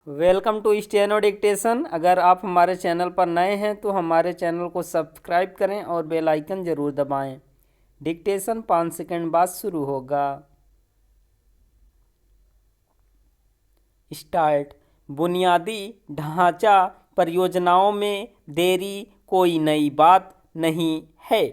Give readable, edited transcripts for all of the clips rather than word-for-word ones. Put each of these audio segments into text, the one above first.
Welcome to steno dictation. अगर आप हमारे चैनल पर नए हैं तो हमारे चैनल को सब्सक्राइब करें और बेल आइकन ज़रूर दबाएं। डिक्टेशन 5 सेकंड बाद शुरू होगा। स्टार्ट। बुनियादी ढांचा परियोजनाओं में देरी कोई नई बात नहीं है।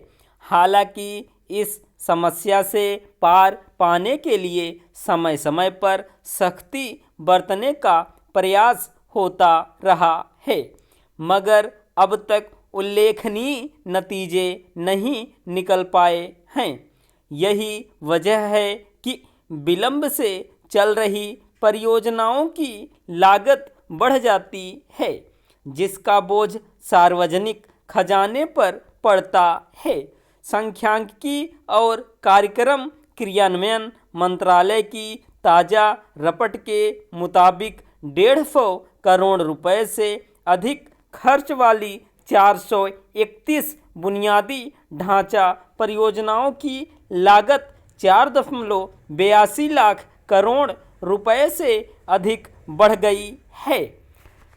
हालांकि इस समस्या से पार पाने के लिए समय समय पर सख्ती बरतने का प्रयास होता रहा है, मगर अब तक उल्लेखनीय नतीजे नहीं निकल पाए हैं। यही वजह है कि विलंब से चल रही परियोजनाओं की लागत बढ़ जाती है, जिसका बोझ सार्वजनिक खजाने पर पड़ता है। सांख्यिकी और कार्यक्रम क्रियान्वयन मंत्रालय की ताज़ा रिपोर्ट के मुताबिक 150 करोड़ रुपए से अधिक खर्च वाली 431 बुनियादी ढांचा परियोजनाओं की लागत 4.82 लाख करोड़ रुपए से अधिक बढ़ गई है।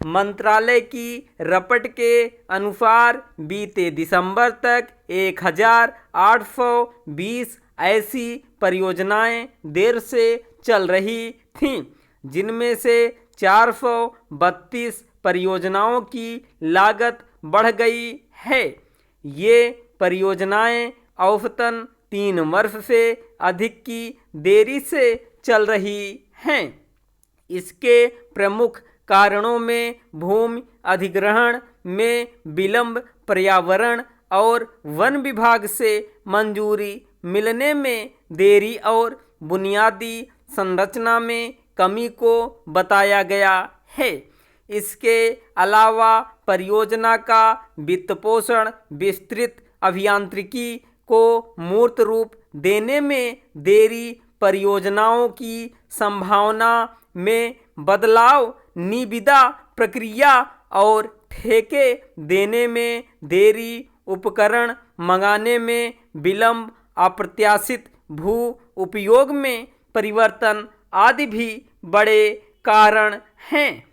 मंत्रालय की रिपोर्ट के अनुसार बीते दिसंबर तक 1820 ऐसी परियोजनाएं देर से चल रही थीं, जिनमें से 432 परियोजनाओं की लागत बढ़ गई है। ये परियोजनाएं औसतन 3 वर्ष से अधिक की देरी से चल रही हैं। इसके प्रमुख कारणों में भूमि अधिग्रहण में विलंब, पर्यावरण और वन विभाग से मंजूरी मिलने में देरी और बुनियादी संरचना में कमी को बताया गया है। इसके अलावा परियोजना का वित्तपोषण, विस्तृत अभियांत्रिकी को मूर्त रूप देने में देरी, परियोजनाओं की संभावना में बदलाव, निविदा प्रक्रिया और ठेके देने में देरी, उपकरण मंगाने में विलंब, अप्रत्याशित भू उपयोग में परिवर्तन आदि भी बड़े कारण हैं।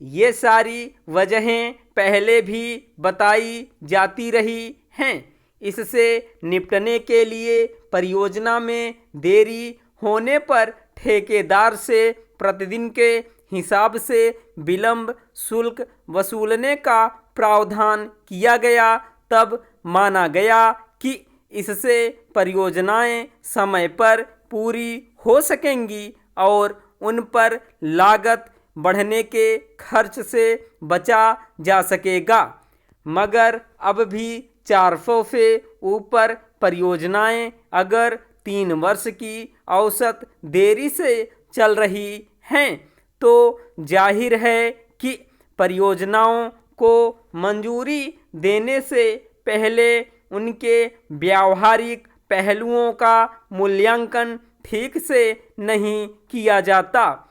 ये सारी वजहें पहले भी बताई जाती रही हैं। इससे निपटने के लिए परियोजना में देरी होने पर ठेकेदार से प्रतिदिन के हिसाब से विलंब शुल्क वसूलने का प्रावधान किया गया। तब माना गया कि इससे परियोजनाएं समय पर पूरी हो सकेंगी और उन पर लागत बढ़ने के खर्च से बचा जा सकेगा। मगर अब भी 400 से ऊपर परियोजनाएं अगर 3 वर्ष की औसत देरी से चल रही हैं, तो जाहिर है कि परियोजनाओं को मंजूरी देने से पहले उनके व्यावहारिक पहलुओं का मूल्यांकन ठीक से नहीं किया जाता।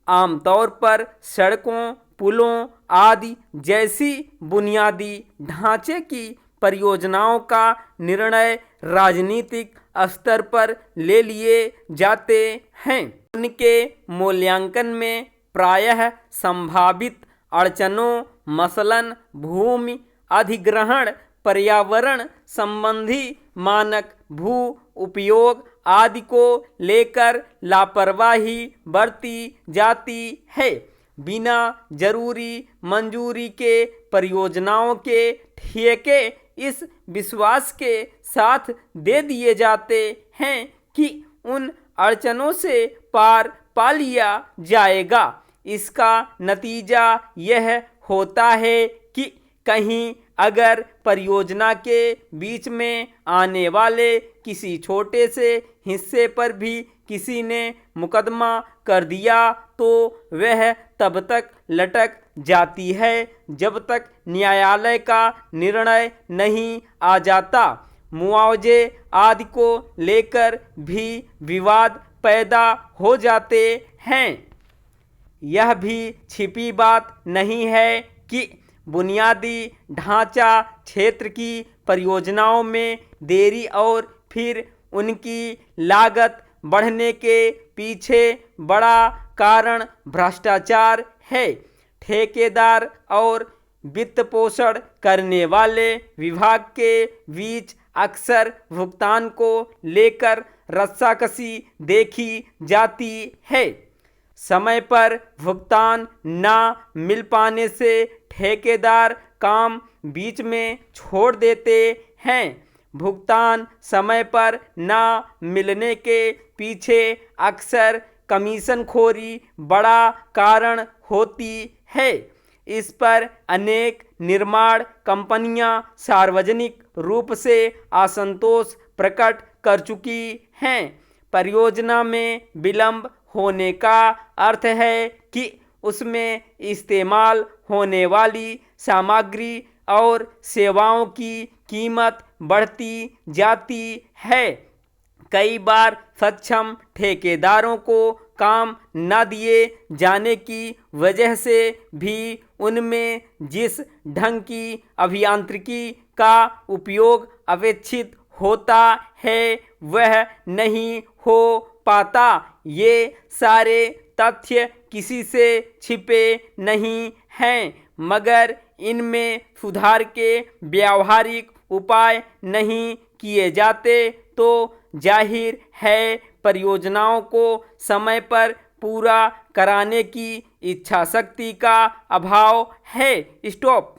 आमतौर पर सड़कों, पुलों आदि जैसी बुनियादी ढांचे की परियोजनाओं का निर्णय राजनीतिक स्तर पर ले लिए जाते हैं। उनके मूल्यांकन में प्रायः संभावित अड़चनों, मसलन भूमि अधिग्रहण, पर्यावरण संबंधी मानक, भू उपयोग आदि को लेकर लापरवाही बरती जाती है। बिना जरूरी मंजूरी के परियोजनाओं के ठेके इस विश्वास के साथ दे दिए जाते हैं कि उन अड़चनों से पार पा लिया जाएगा। इसका नतीजा यह होता है कि कहीं अगर परियोजना के बीच में आने वाले किसी छोटे से हिस्से पर भी किसी ने मुकदमा कर दिया, तो वह तब तक लटक जाती है जब तक न्यायालय का निर्णय नहीं आ जाता। मुआवजे आदि को लेकर भी विवाद पैदा हो जाते हैं। यह भी छिपी बात नहीं है कि बुनियादी ढांचा क्षेत्र की परियोजनाओं में देरी और फिर उनकी लागत बढ़ने के पीछे बड़ा कारण भ्रष्टाचार है। ठेकेदार और वित्त पोषण करने वाले विभाग के बीच अक्सर भुगतान को लेकर रस्साकसी देखी जाती है। समय पर भुगतान न मिल पाने से ठेकेदार काम बीच में छोड़ देते हैं। भुगतान समय पर न मिलने के पीछे अक्सर कमीशनखोरी बड़ा कारण होती है। इस पर अनेक निर्माण कंपनियां सार्वजनिक रूप से असंतोष प्रकट कर चुकी हैं। परियोजना में विलंब होने का अर्थ है कि उसमें इस्तेमाल होने वाली सामग्री और सेवाओं की कीमत बढ़ती जाती है। कई बार सक्षम ठेकेदारों को काम न दिए जाने की वजह से भी उनमें जिस ढंग की अभियांत्रिकी का उपयोग अपेक्षित होता है वह नहीं हो पाता। ये सारे तथ्य किसी से छिपे नहीं हैं, मगर इनमें सुधार के व्यावहारिक उपाय नहीं किए जाते तो जाहिर है परियोजनाओं को समय पर पूरा कराने की इच्छा शक्ति का अभाव है। स्टॉप।